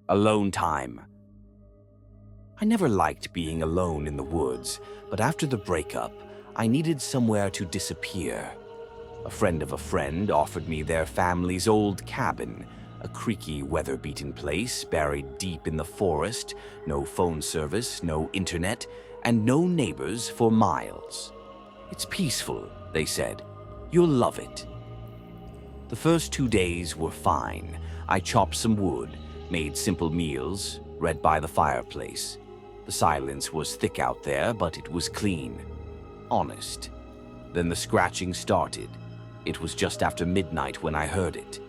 Alone time. I never liked being alone in the woods, but after the breakup, I needed somewhere to disappear. A friend of a friend offered me their family's old cabin, a creaky, weather-beaten place buried deep in the forest, no phone service, no internet, and no neighbors for miles. It's peaceful, they said. You'll love it. The first 2 days were fine. I chopped some wood, made simple meals, read by the fireplace. The silence was thick out there, but it was clean. Honest. Then the scratching started. It was just after midnight when I heard it.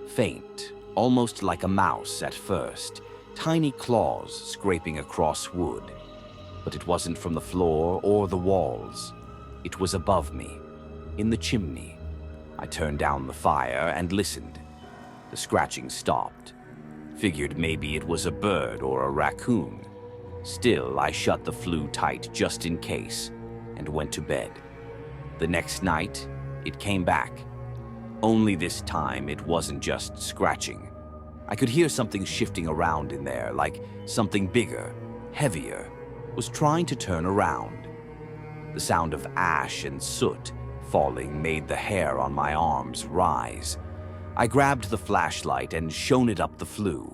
Faint, almost like a mouse at first, tiny claws scraping across wood. But it wasn't from the floor or the walls. It was above me, in the chimney. I turned down the fire and listened. The scratching stopped. Figured maybe it was a bird or a raccoon. Still, I shut the flue tight just in case and went to bed. The next night, it came back. Only this time, it wasn't just scratching. I could hear something shifting around in there, like something bigger, heavier, was trying to turn around. The sound of ash and soot falling made the hair on my arms rise. I grabbed the flashlight and shone it up the flue.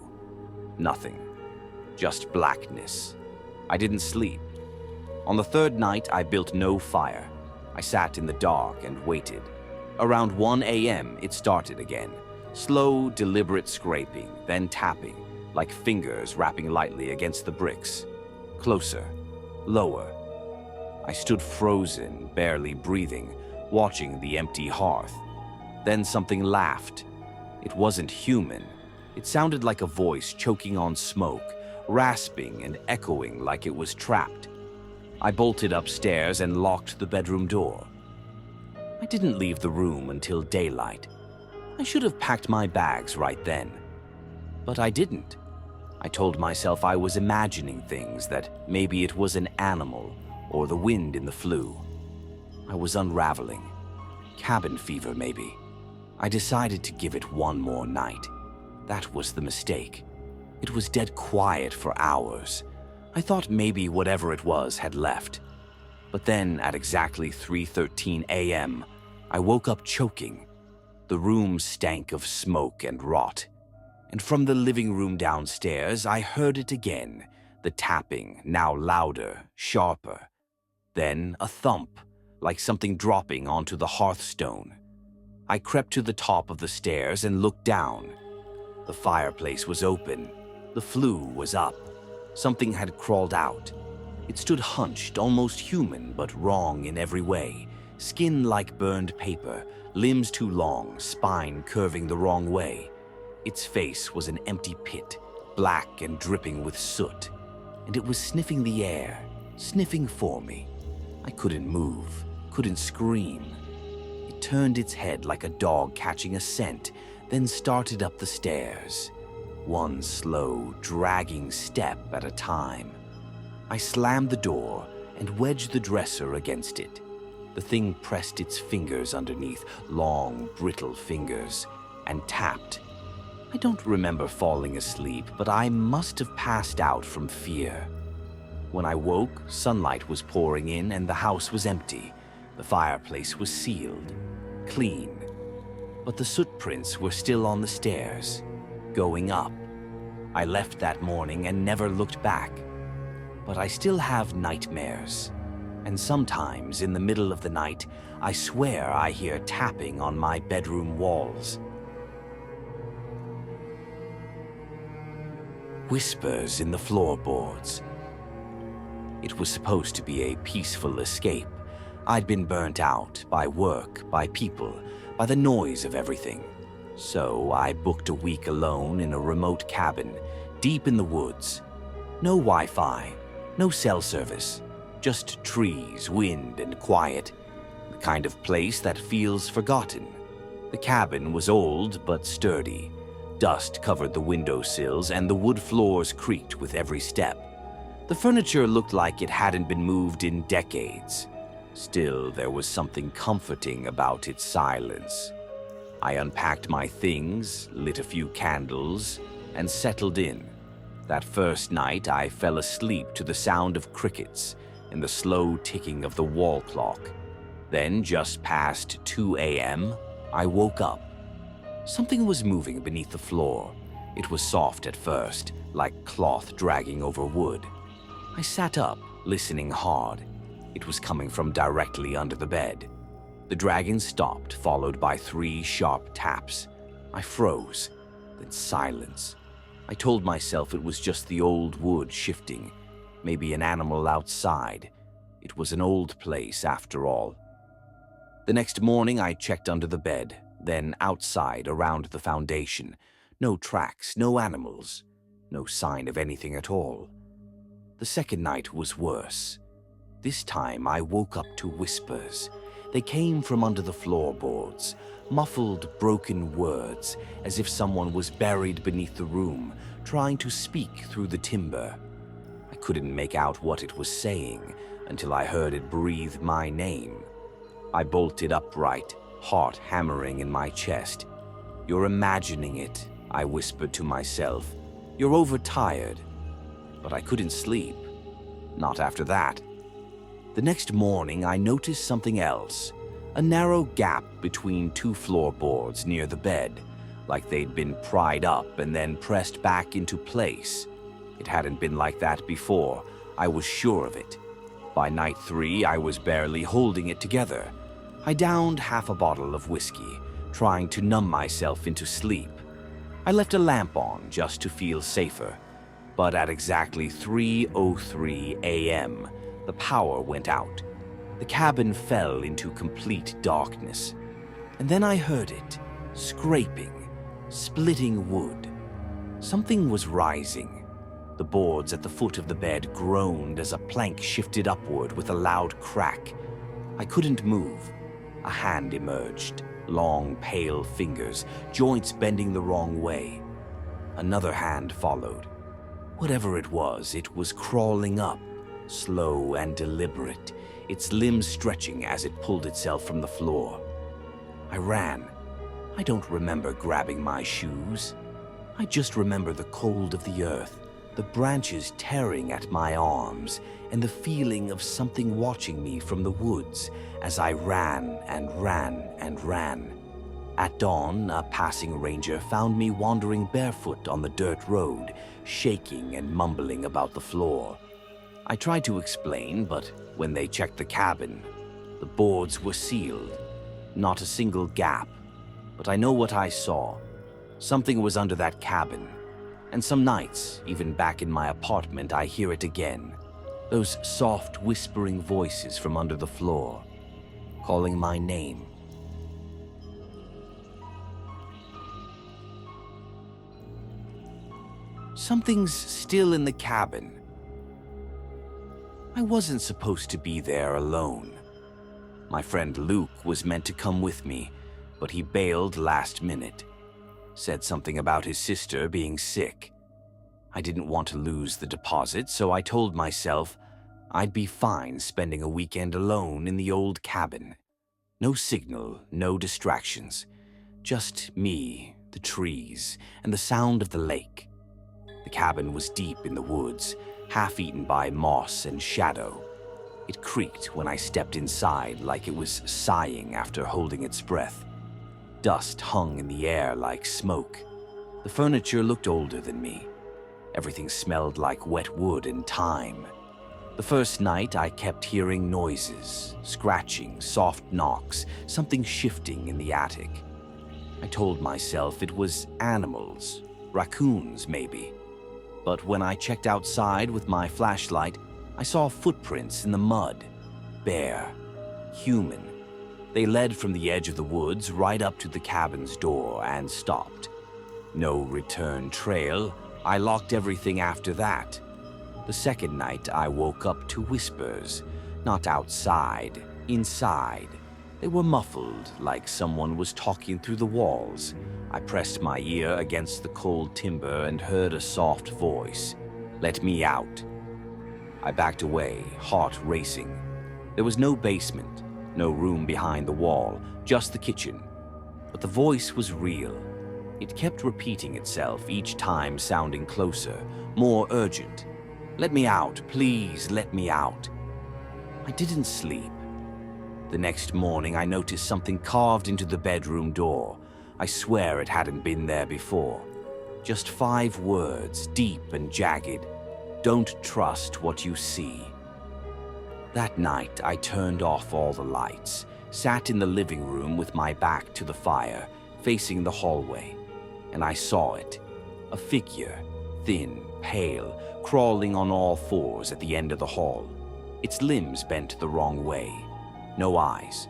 Nothing. Just blackness. I didn't sleep. On the third night, I built no fire. I sat in the dark and waited. Around 1 a.m., it started again. Slow, deliberate scraping, then tapping, like fingers rapping lightly against the bricks. Closer. Lower. I stood frozen, barely breathing, watching the empty hearth. Then something laughed. It wasn't human. It sounded like a voice choking on smoke, rasping and echoing like it was trapped. I bolted upstairs and locked the bedroom door. I didn't leave the room until daylight. I should have packed my bags right then. But I didn't. I told myself I was imagining things, that maybe it was an animal or the wind in the flue. I was unraveling. Cabin fever, maybe. I decided to give it one more night. That was the mistake. It was dead quiet for hours. I thought maybe whatever it was had left. But then, at exactly 3:13 a.m., I woke up choking. The room stank of smoke and rot. And from the living room downstairs, I heard it again, the tapping, now louder, sharper. Then a thump, like something dropping onto the hearthstone. I crept to the top of the stairs and looked down. The fireplace was open. The flue was up. Something had crawled out. It stood hunched, almost human, but wrong in every way. Skin like burned paper, limbs too long, spine curving the wrong way. Its face was an empty pit, black and dripping with soot. And it was sniffing the air, sniffing for me. I couldn't move, couldn't scream. It turned its head like a dog catching a scent, then started up the stairs. One slow, dragging step at a time. I slammed the door and wedged the dresser against it. The thing pressed its fingers underneath, long, brittle fingers, and tapped. I don't remember falling asleep, but I must have passed out from fear. When I woke, sunlight was pouring in and the house was empty. The fireplace was sealed, clean. But the soot prints were still on the stairs, going up. I left that morning and never looked back. But I still have nightmares. And sometimes, in the middle of the night, I swear I hear tapping on my bedroom walls. Whispers in the floorboards. It was supposed to be a peaceful escape. I'd been burnt out by work, by people, by the noise of everything. So I booked a week alone in a remote cabin, deep in the woods. No Wi-Fi, no cell service, just trees, wind, and quiet. The kind of place that feels forgotten. The cabin was old but sturdy. Dust covered the windowsills and the wood floors creaked with every step. The furniture looked like it hadn't been moved in decades. Still, there was something comforting about its silence. I unpacked my things, lit a few candles, and settled in, That first night, I fell asleep to the sound of crickets and the slow ticking of the wall clock. Then, just past 2 a.m., I woke up. Something was moving beneath the floor. It was soft at first, like cloth dragging over wood. I sat up, listening hard. It was coming from directly under the bed. The dragon stopped, followed by 3 sharp taps. I froze, then silence. I told myself it was just the old wood shifting, maybe an animal outside. It was an old place after all. The next morning I checked under the bed, then outside around the foundation. No tracks, no animals, no sign of anything at all. The second night was worse. This time I woke up to whispers. They came from under the floorboards, muffled, broken words, as if someone was buried beneath the room, trying to speak through the timber. I couldn't make out what it was saying until I heard it breathe my name. I bolted upright, heart hammering in my chest. "You're imagining it," I whispered to myself. "You're overtired." But I couldn't sleep. Not after that. The next morning, I noticed something else. A narrow gap between 2 floorboards near the bed, like they'd been pried up and then pressed back into place. It hadn't been like that before. I was sure of it. By night 3, I was barely holding it together. I downed half a bottle of whiskey, trying to numb myself into sleep. I left a lamp on just to feel safer. But at exactly 3:03 a.m., the power went out. The cabin fell into complete darkness. And then I heard it, scraping, splitting wood. Something was rising. The boards at the foot of the bed groaned as a plank shifted upward with a loud crack. I couldn't move. A hand emerged, long, pale fingers, joints bending the wrong way. Another hand followed. Whatever it was crawling up, slow and deliberate, its limbs stretching as it pulled itself from the floor. I ran. I don't remember grabbing my shoes. I just remember the cold of the earth, the branches tearing at my arms, and the feeling of something watching me from the woods as I ran and ran and ran. At dawn, a passing ranger found me wandering barefoot on the dirt road, shaking and mumbling about the floor. I tried to explain, but when they checked the cabin, the boards were sealed. Not a single gap. But I know what I saw. Something was under that cabin. And some nights, even back in my apartment, I hear it again. Those soft, whispering voices from under the floor, calling my name. Something's still in the cabin. I wasn't supposed to be there alone. My friend Luke was meant to come with me, but he bailed last minute. Said something about his sister being sick. I didn't want to lose the deposit, so I told myself I'd be fine spending a weekend alone in the old cabin. No signal, no distractions. Just me, the trees, and the sound of the lake. The cabin was deep in the woods, half-eaten by moss and shadow. It creaked when I stepped inside like it was sighing after holding its breath. Dust hung in the air like smoke. The furniture looked older than me. Everything smelled like wet wood and thyme. The first night, I kept hearing noises, scratching, soft knocks, something shifting in the attic. I told myself it was animals, raccoons maybe. But when I checked outside with my flashlight, I saw footprints in the mud. Bare, human. They led from the edge of the woods right up to the cabin's door and stopped. No return trail. I locked everything after that. The second night, I woke up to whispers. Not outside, inside. They were muffled, like someone was talking through the walls. I pressed my ear against the cold timber and heard a soft voice. "Let me out." I backed away, heart racing. There was no basement, no room behind the wall, just the kitchen. But the voice was real. It kept repeating itself, each time sounding closer, more urgent. "Let me out, please, let me out." I didn't sleep. The next morning, I noticed something carved into the bedroom door. I swear it hadn't been there before. Just 5 words, deep and jagged. "Don't trust what you see." That night, I turned off all the lights, sat in the living room with my back to the fire, facing the hallway, and I saw it. A figure, thin, pale, crawling on all 4s at the end of the hall. Its limbs bent the wrong way. No eyes,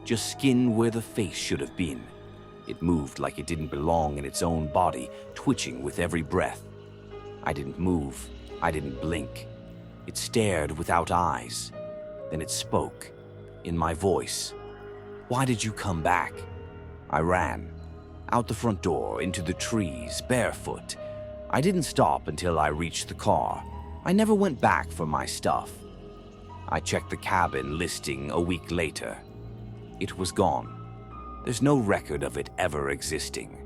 just skin where the face should have been. It moved like it didn't belong in its own body, twitching with every breath. I didn't move. I didn't blink. It stared without eyes. Then it spoke, in my voice. "Why did you come back?" I ran. Out the front door, into the trees, barefoot. I didn't stop until I reached the car. I never went back for my stuff. I checked the cabin listing a week later. It was gone. There's no record of it ever existing.